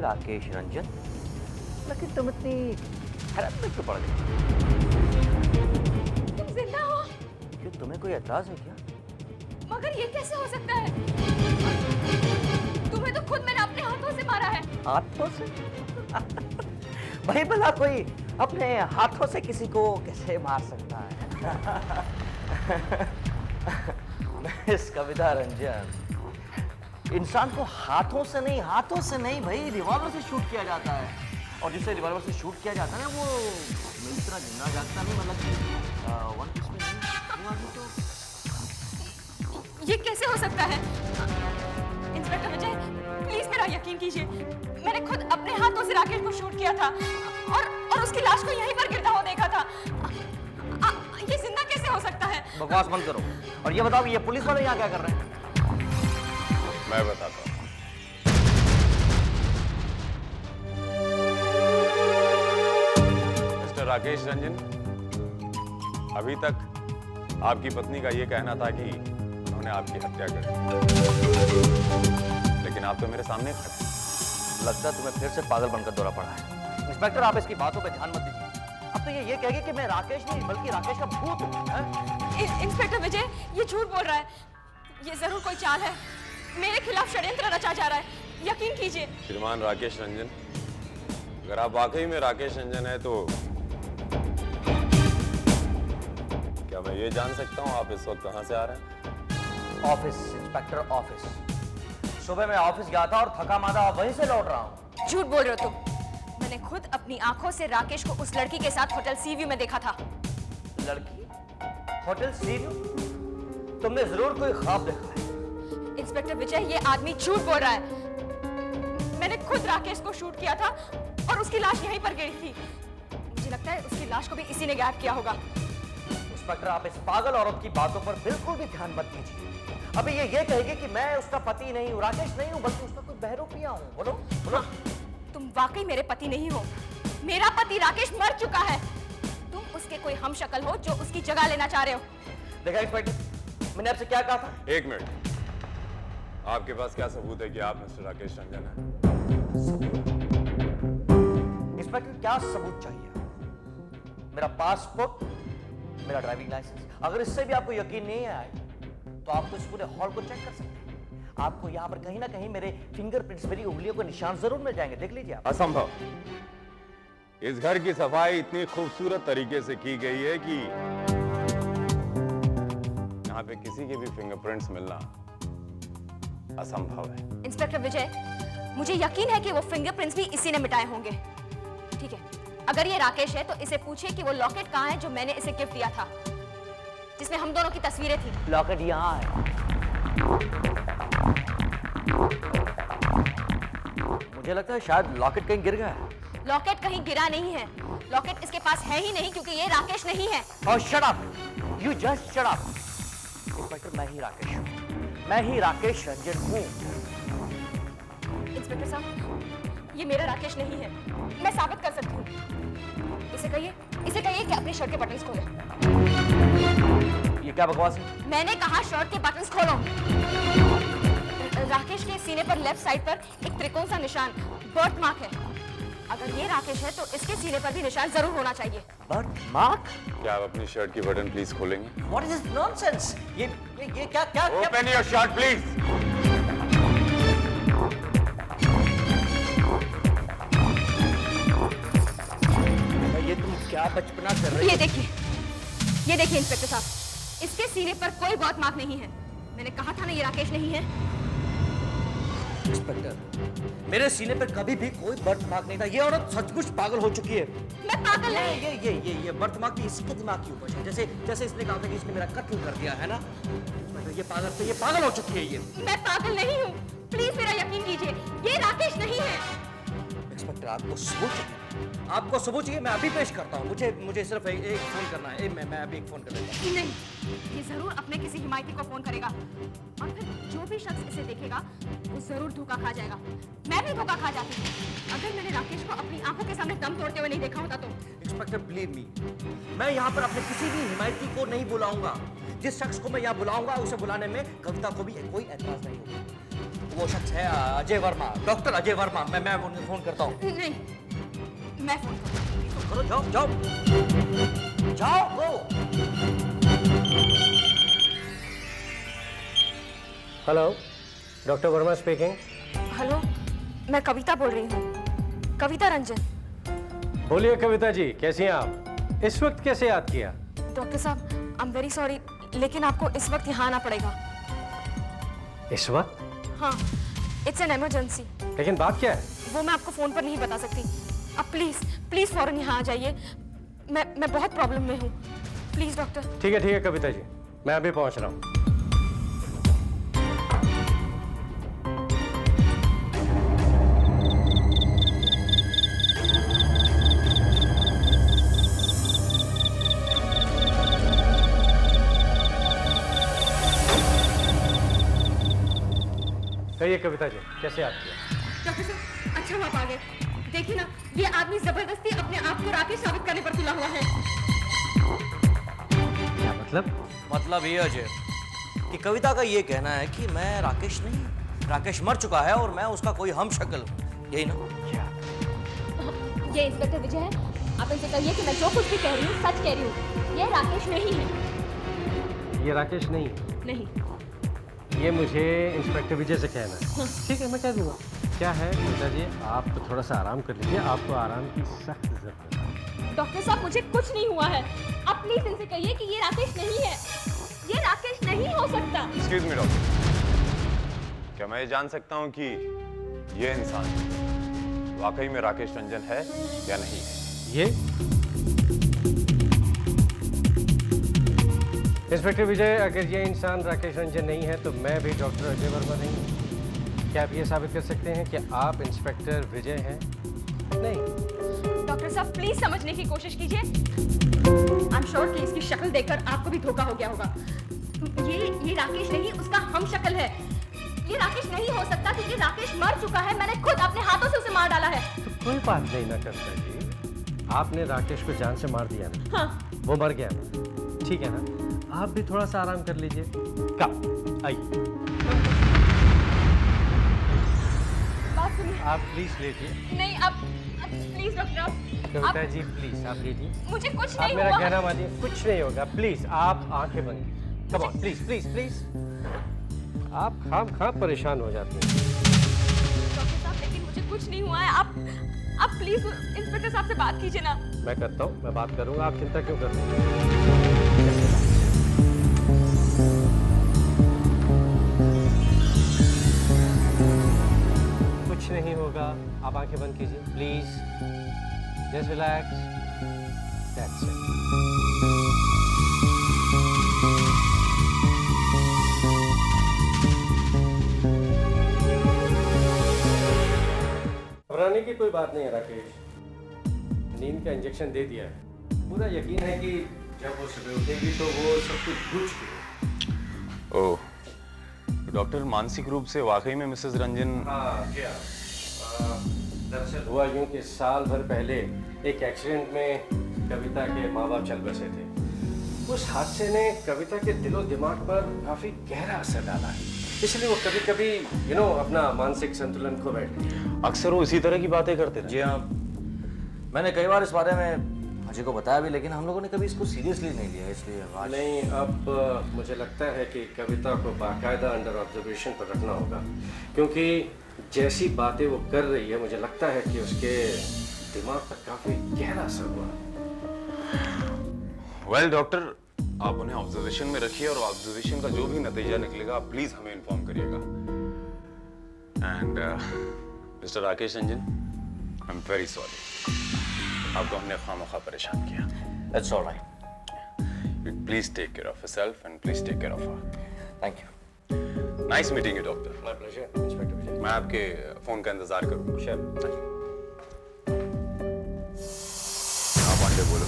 राकेश रंजन, लेकिन तुम इतनी हैरत में क्यों पड़ गई? तुम जिंदा हो? क्यों, तुम्हें कोई एतराज है क्या? मगर ये कैसे हो सकता है? तुम्हें तो खुद मैंने अपने हाथों से मारा है। हाथों से? भाई भला कोई अपने हाथों से किसी को कैसे मार सकता है? मिस कविता रंजन, इंसान को हाथों से नहीं भाई रिवॉल्वर से शूट किया जाता है, और जिसे रिवॉल्वर से शूट किया जाता है ना वो मिलता जिंदा जागता नहीं, मतलब कि वन पीस में नहीं, वो आदमी तो। ये कैसे हो सकता है? इंस्पेक्टर विजय, प्लीज मेरा यकीन कीजिए, मैंने खुद अपने हाथों से राकेश को शूट किया था और उसकी लाश को यहीं पर गिरता हुआ देखा था। ये जिंदा कैसे हो सकता है? बकवास बंद करो और ये बताओ, ये पुलिस वाले यहाँ क्या कर रहे हैं? मैं बताता हूँ। मिस्टर राकेश रंजन, अभी तक आपकी पत्नी का ये कहना था कि उन्होंने आपकी हत्या कर दी, लेकिन आप तो मेरे सामने खड़े। लगता है तुम्हें फिर से पागल बनकर दौरा पड़ा है। इंस्पेक्टर, आप इसकी बातों पर ध्यान मत दीजिए। अब तो ये कहेगी कि मैं राकेश नहीं बल्कि राकेश का भूत हूँ। इंस्पेक्टर विजय, ये झूठ बोल रहा है। ये जरूर कोई चाल है, मेरे खिलाफ षड्यंत्र रचा जा रहा है, यकीन कीजिए। श्रीमान राकेश रंजन, अगर आप वाकई में राकेश रंजन है तो क्या मैं ये जान सकता हूँ आप इस वक्त कहाँ से आ रहे हैं? Office, inspector office. सुबह मैं ऑफिस गया था और थका मादा वहीं से लौट रहा हूँ। झूठ बोल रहे हो तुम। मैंने खुद अपनी आंखों से राकेश को उस लड़की के साथ होटल सीव्यू में देखा था। लड़की? Hotel sea view? तुमने जरूर कोई ख्वाब देखा है। इंस्पेक्टर विजय, ये आदमी झूठ बोल रहा है। मैंने खुद राकेश को शूट किया था और उसकी लाश यहीं पर गिरी थी। मुझे लगता है उसकी लाश को भी इसी ने गायब किया होगा। इंस्पेक्टर, आप इस पागल औरत की बातों पर बिल्कुल भी ध्यान मत दीजिए। अभी ये कहेगी कि मैं उसका पति नहीं हूँ, राकेश नहीं हूँ, बल्कि उसका कोई बहरूपिया हूँ। बोलो बोलो। तुम वाकई मेरे पति नहीं हो। मेरा पति राकेश मर चुका है। तुम उसके कोई हमशक्ल हो जो उसकी जगह लेना चाह रहे हो। देखा इंस्पेक्टर, मैंने आपसे क्या कहा था? एक मिनट, आपके पास क्या सबूत है कि आप मिस्टर राकेश रंजन हैं? इंस्पेक्टर, क्या सबूत चाहिए? मेरा पासपोर्ट, मेरा ड्राइविंग लाइसेंस। अगर इससे भी आपको यकीन नहीं आए तो आप तो इस पूरे हॉल को चेक कर सकते हैं। आपको यहाँ पर कहीं ना कहीं मेरे फिंगरप्रिंट्स, मेरी उंगलियों के निशान जरूर मिल जाएंगे, देख लीजिए आप। असंभव। इस घर की सफाई इतनी खूबसूरत तरीके से की गई है कि यहाँ पे किसी के भी फिंगरप्रिंट्स मिलना असंभव है। इंस्पेक्टर विजय, मुझे यकीन है कि वो फिंगरप्रिंट्स भी इसी ने मिटाए होंगे। ठीक है, अगर ये राकेश है तो इसे पूछिए कि वो लॉकेट कहाँ है जो मैंने इसे गिफ्ट दिया था, जिसमें हम दोनों की तस्वीरें थी। लॉकेट यहाँ है। मुझे लगता है शायद लॉकेट कहीं गिर गया है। लॉकेट कहीं गिरा नहीं है। लॉकेट इसके पास है ही नहीं क्योंकि ये राकेश नहीं है। Oh, shut up! You just shut up! Inspector, मैं ही राकेश हूँ। मैं ही राकेश रंजन हूँ। इंस्पेक्टर साहब, ये मेरा राकेश नहीं है। मैं साबित कर सकती हूँ। इसे कहिए कि अपनी शर्ट के बटन्स खोले। ये क्या बकवास है? मैंने कहा शर्ट के बटन्स खोलो। राकेश के सीने पर लेफ्ट साइड पर एक त्रिकोण सा निशान, बर्थ मार्क है। अगर ये राकेश है तो इसके सीने पर भी निशान जरूर होना चाहिए। Birth mark? क्या आप अपनी शर्ट की बटन प्लीज खोलेंगे? What is this nonsense? ये क्या? Open your shirt, please. ये तुम क्या बचपना कर रहे हो? ये देखिए इंस्पेक्टर साहब, इसके सीने पर कोई बर्थ मार्क नहीं है। मैंने कहा था ना ये राकेश नहीं है। इंस्पेक्टर, मेरे सीने पर कभी भी कोई बर्थ मार्क नहीं था। ये औरत सचमुच पागल हो चुकी है। मैं पागल नहीं। ये बर्थ मार्क इसके दिमाग की उपज है। जैसे इसने कहा था कि इसने मेरा कत्ल कर दिया है ना। ये पागल हो चुकी है ये। मैं पागल नहीं हूँ, प्लीज मेरा यकीन कीजिए, ये राकेश नहीं है। इंस्पेक्टर, आपको सबूत चाहिए? मैं अभी पेश करता हूँ। मुझे सिर्फ एक फोन करना है। मैं अभी एक फोन कर देता हूँ। नहीं, ये जरूर अपने किसी हिमायती को फोन करेगा और फिर जो भी शख्स इसे देखेगा वो जरूर धोखा खा जाएगा। मैं भी धोखा खा जाती हूँ। अगर मैंने राकेश को अपनी आंखों के सामने दम तोड़ते हुए नहीं देखा होता तो। इंस्पेक्टर, बिलीव मी, मैं यहाँ पर अपने किसी भी हिमायती को नहीं बुलाऊंगा। जिस शख्स को मैं यहाँ बुलाऊंगा उसे बुलाने में कविता को भी कोई एतराज नहीं होगा। वो शख्स है अजय वर्मा, डॉक्टर अजय वर्मा। मैं उन्हें फोन करता हूँ। नहीं, मैं फोन करूंगी। तो करो, जाओ जाओ जाओ go. Hello, doctor Verma speaking. Hello, मैं कविता बोल रही हूँ, कविता रंजन। बोलिए कविता जी, कैसी हैं आप? इस वक्त कैसे याद किया? डॉक्टर साहब, आई एम वेरी सॉरी, लेकिन आपको इस वक्त यहाँ आना पड़ेगा। इस वक्त? हाँ, इट्स एन इमरजेंसी। लेकिन बात क्या है? वो मैं आपको फोन पर नहीं बता सकती। आप प्लीज प्लीज फौरन यहाँ आ जाइए। मैं बहुत प्रॉब्लम में हूँ। Please doctor. ठीक है कविता जी, मैं अभी पहुंच रहा हूँ। कहिए कविता जी, कैसे याद किया? डॉक्टर साहब, अच्छा आप आ गए। देखिए ना, ये आदमी जबरदस्ती अपने आप को राकेश साबित करने पर तुला हुआ है। क्या मतलब? मतलब ये अजय कि कविता का ये कहना है कि मैं राकेश नहीं, राकेश मर चुका है और मैं उसका कोई हम शक्ल हूँ, यही ना? क्या? ये इंस्पेक्टर विजय है। आप इनसे कहिए कि मैं जो कुछ भी कह रही हूँ सच कह रही हूँ। ये राकेश नहीं है। ये राकेश नहीं? नहीं। ये मुझे इंस्पेक्टर विजय से कहना है। ठीक है, मैं कह दूंगा। क्या है कविता जी, आप थोड़ा सा आराम कर लीजिए, आपको आराम की सख्त जरूरत है। डॉक्टर साहब, मुझे कुछ नहीं हुआ है। आप प्लीज इनसे कहिए कि ये राकेश नहीं है। ये राकेश नहीं हो सकता। एक्सक्यूज मी डॉक्टर, क्या मैं ये जान सकता हूँ कि ये इंसान वाकई में राकेश रंजन है या नहीं है? ये इंस्पेक्टर विजय, अगर ये इंसान राकेश रंजन नहीं है तो मैं भी डॉक्टर अजय वर्मा नहीं हूँ। क्या आप ये साबित कर सकते हैं कि आप इंस्पेक्टर विजय हैं? नहीं। डॉक्टर साहब, प्लीज समझने की कोशिश कीजिए। आई एम श्योर कि इसकी शक्ल देखकर आपको भी धोखा हो गया होगा। ये राकेश नहीं, उसका हम शक्ल है। ये राकेश नहीं हो सकता क्योंकि राकेश मर चुका है। मैंने खुद अपने हाथों से उसे मार डाला है। तो कोई बात नहीं ना करता जी, आपने राकेश को जान से मार दिया ना। हाँ। वो मर गया ना, ठीक है ना? आप भी थोड़ा सा आराम कर लीजिए। कब आइए, बात सुनिए। आप प्लीज लीजिए। नहीं, आप please doctor, Kavita ji please आप लीजिए। मुझे कुछ आप नहीं मेरा हुआ। कहना मानिए, कुछ नहीं होगा। प्लीज आप आंखें बंद कीजिए। Come on, please please please. आप खाम परेशान हो जाते हैं। डॉक्टर साहब, लेकिन मुझे कुछ नहीं हुआ है। आप प्लीज इंस्पेक्टर साहब से बात कीजिए ना। मैं करता हूँ, मैं बात करूंगा, आप चिंता क्यों कर रहे हैं? कुछ नहीं होगा, आप आंखें बंद कीजिए please. Just relax, that's it. घबराने की कोई बात नहीं है राकेश, नींद का इंजेक्शन दे दिया है। पूरा यकीन है कि जब वो सुबह उठेगी तो वो सब कुछ भूल चुकी है। ओह, डॉक्टर मानसिक रूप से वाकई में मिसेस रंजन? हाँ क्या, दरअसल हुआ यूं कि साल भर पहले एक एक्सीडेंट में कविता के माँ बाप चल बसे थे। उस हादसे ने कविता के दिलो दिमाग पर काफी गहरा असर डाला है, इसलिए वो कभी कभी अपना मानसिक संतुलन खो बैठती है। अक्सर वो इसी तरह की बातें करते थे। जी हाँ, मैंने कई बार इस बारे में अजय को बताया भी, लेकिन हम लोगों ने कभी इसको सीरियसली नहीं लिया, इसलिए आज नहीं, अब मुझे लगता है कि कविता को बाकायदा अंडर ऑब्जर्वेशन पर रखना होगा, क्योंकि जैसी बातें वो कर रही है मुझे लगता है कि उसके दिमाग पर काफी गहरा असर हुआ है। वेल डॉक्टर, आप उन्हें ऑब्जर्वेशन में रखिए और ऑब्जर्वेशन का जो भी नतीजा निकलेगा आप प्लीज हमें इन्फॉर्म करिएगा। And mister Rakesh Ranjan, I am very sorry, आपको हमने खामखा परेशान किया। That's alright. Please take care of yourself and please take care of her. Thank you. Nice meeting you doctor. My pleasure inspector Vijay. मैं आपके फोन का इंतजार करूंगा। श्योर। हाँ पांडे, बोलो।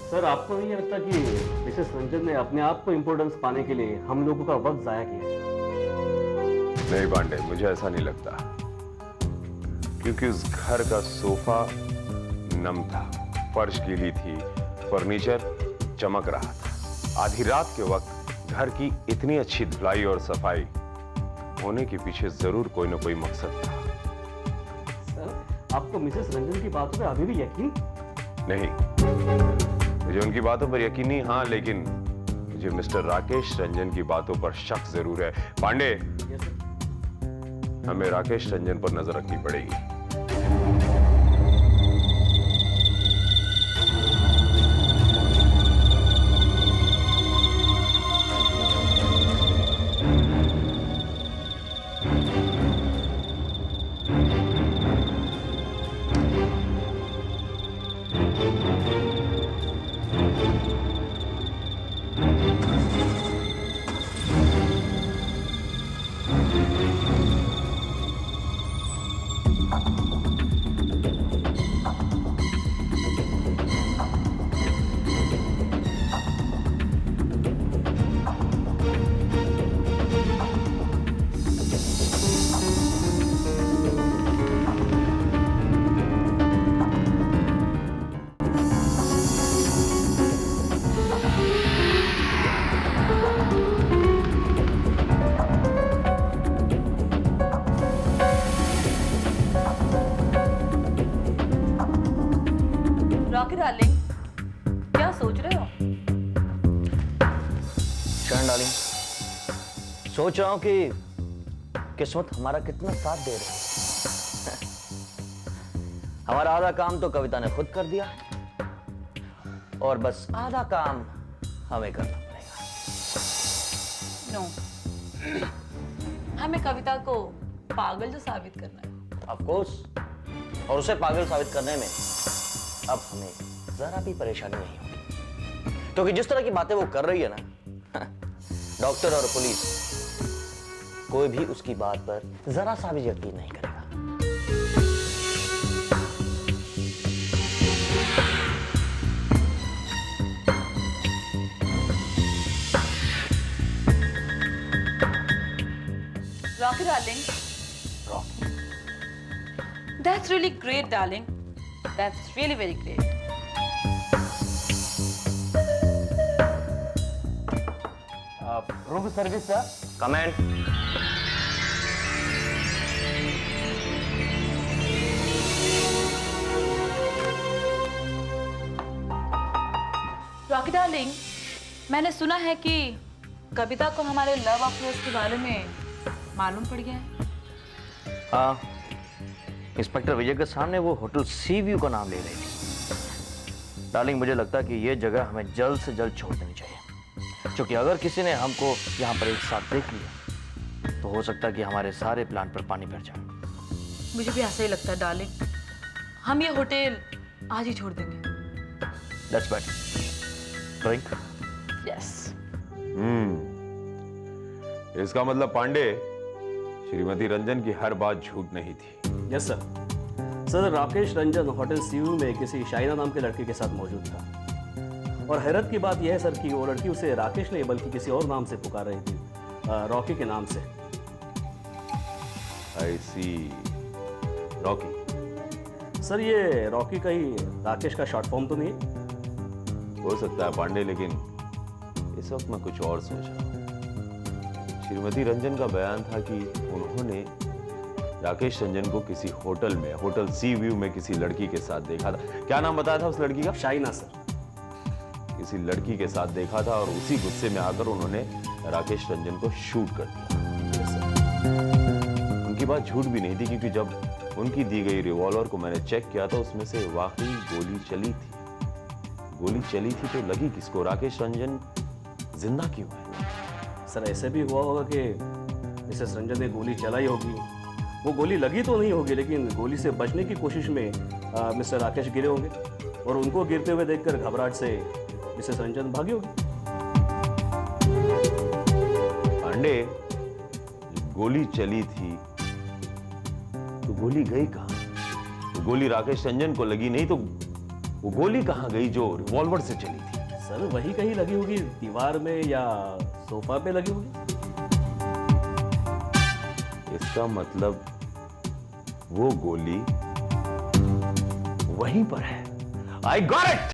सर, आपको नहीं लगता कि मिसेस रंजन ने अपने आप को इम्पोर्टेंस पाने के लिए हम लोगों का वक्त जाया किया? नहीं पांडे, मुझे ऐसा नहीं लगता, क्योंकि उस घर का सोफा नम था, फर्श गीली थी, फर्नीचर चमक रहा था। आधी रात के वक्त घर की इतनी अच्छी धुलाई और सफाई होने के पीछे जरूर कोई ना कोई मकसद था। सर आपको मिसेस रंजन की बातों पे अभी भी यकीन? नहीं, मुझे उनकी बातों पर यकीन नहीं, हाँ, लेकिन मुझे मिस्टर राकेश रंजन की बातों पर शक जरूर है। Pandey, yes sir. हमें राकेश रंजन पर नजर रखनी पड़ेगी। रॉकी डार्लिंग, क्या सोच रहे हो? शरण डार्लिंग, सोच रहा हूं कि किस्मत हमारा कितना साथ दे रही है। हमारा आधा काम तो कविता ने खुद कर दिया और बस आधा काम हमें करना पड़ेगा। नो, हमें कविता को पागल जो साबित करना है। ऑफ कोर्स, और उसे पागल साबित करने में अब हमें जरा भी परेशानी नहीं होगी, क्योंकि जिस तरह की बातें वो कर रही है ना, डॉक्टर और पुलिस कोई भी उसकी बात पर जरा सा भी यकीन नहीं करेगा। Rocky darling, Rocky, that's really great darling. That's really very great. Room service sir, comment. Rocky darling, मैंने सुना है कि कविता को हमारे लव अफेयर्स के बारे में मालूम पड़ गया है। हाँ, इंस्पेक्टर विजय के सामने वो होटल सी व्यू का नाम ले रही थी। डार्लिंग, मुझे लगता है कि ये जगह हमें जल्द से जल्द छोड़ देनी चाहिए, क्योंकि अगर किसी ने हमको यहाँ पर एक साथ देख लिया तो हो सकता है कि हमारे सारे प्लान पर पानी फिर जाए। मुझे भी ऐसा ही लगता है डार्लिंग। हम ये होटल आज ही छोड़ देंगे। That's better. Drink? यस। इसका मतलब पांडे, श्रीमती रंजन की हर बात झूठ नहीं थी। Yes sir. Sir Rakesh Ranjan hotel सीयू में किसी शाइना नाम के लड़के के साथ मौजूद था, और हैरत की बात यह है सर कि वो लड़की उसे राकेश नहीं बल्कि किसी और नाम से पुकार रही थी, रॉकी के नाम से। आई सी, रॉकी। सर ये रॉकी का ही राकेश का शॉर्ट फॉर्म तो नहीं है? हो सकता है पांडे, लेकिन इस वक्त मैं कुछ और सोच रहा हूँ। श्रीमती रंजन का बयान था कि उन्होंने राकेश रंजन को किसी होटल में, होटल सी व्यू में किसी लड़की के साथ देखा था। क्या नाम बताया था उस लड़की का? शाइना सर। किसी लड़की के साथ देखा था और उसी गुस्से में आकर उन्होंने राकेश रंजन को शूट कर दिया। उनकी बात झूठ भी नहीं थी, क्योंकि जब उनकी दी गई रिवॉल्वर को मैंने चेक किया था उसमें से वाकई गोली चली थी। गोली चली थी तो लगी किसको? राकेश रंजन जिंदा क्यों है? सर ऐसे भी हुआ होगा कि मिसेस रंजन ने गोली चलाई होगी, वो गोली लगी तो नहीं होगी, लेकिन गोली से बचने की कोशिश में मिस्टर राकेश गिरे होंगे और उनको गिरते हुए देखकर घबराहट से मिसेस रंजन भागी होगी। पांडे, गोली चली थी तो गोली गई कहां? तो गोली राकेश रंजन को लगी नहीं तो वो गोली कहां गई जो रिवॉल्वर से चली थी? सर वही कहीं लगी होगी, दीवार में या सोफा पे लगी होगी। इसका मतलब वो गोली वहीं पर है। I got it!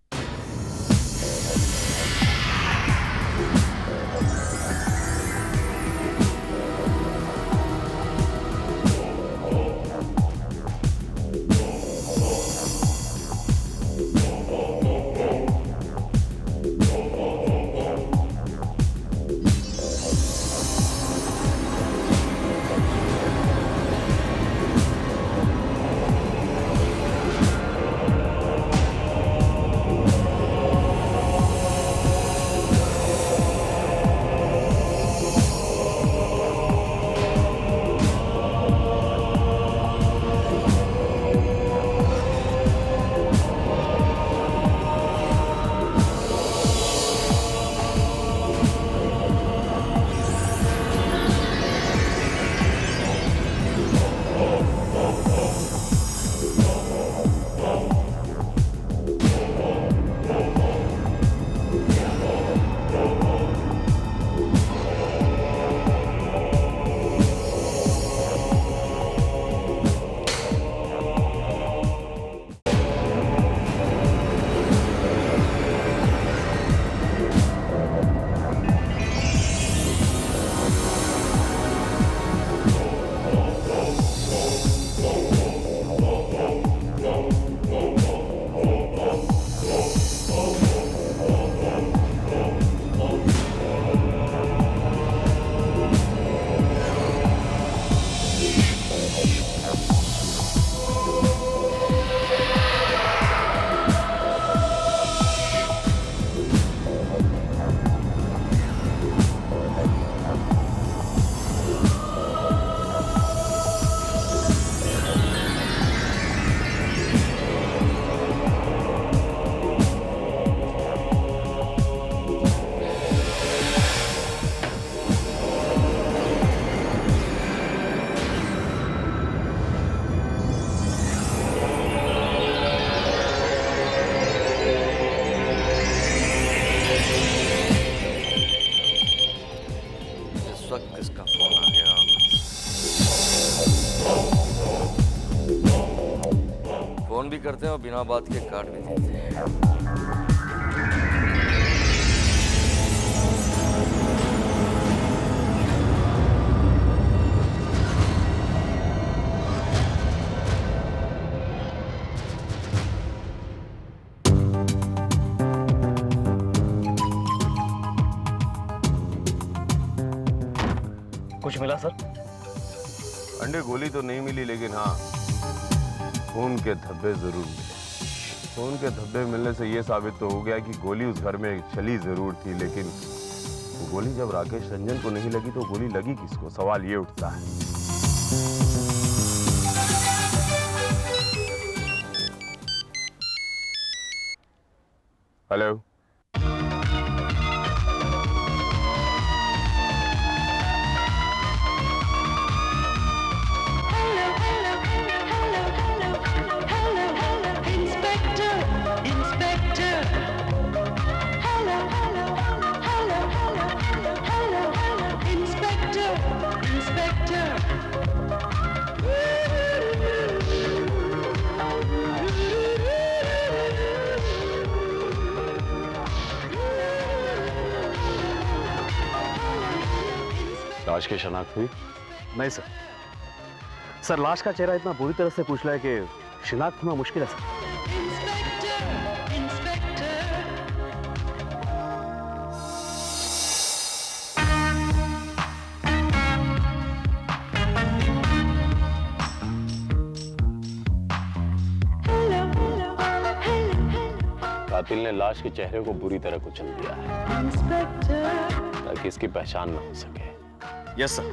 फोन भी करते हैं और बिना बात के काट भी देते हैं। कुछ मिला सर? अंडे गोली तो नहीं मिली, लेकिन हाँ खून के धब्बे जरूर मिले। खून के धब्बे मिलने से यह साबित तो हो गया कि गोली उस घर में चली जरूर थी, लेकिन वो गोली जब राकेश रंजन को नहीं लगी तो गोली लगी किसको, सवाल ये उठता है। हेलो, लाश की शनाख्त हुई? नहीं सर। सर लाश का चेहरा इतना बुरी तरह से कुचला है कि शिनाख्त होना मुश्किल है सर। कातिल ने लाश के चेहरे को बुरी तरह कुचल दिया है ताकि इसकी पहचान न हो सके। Yes sir.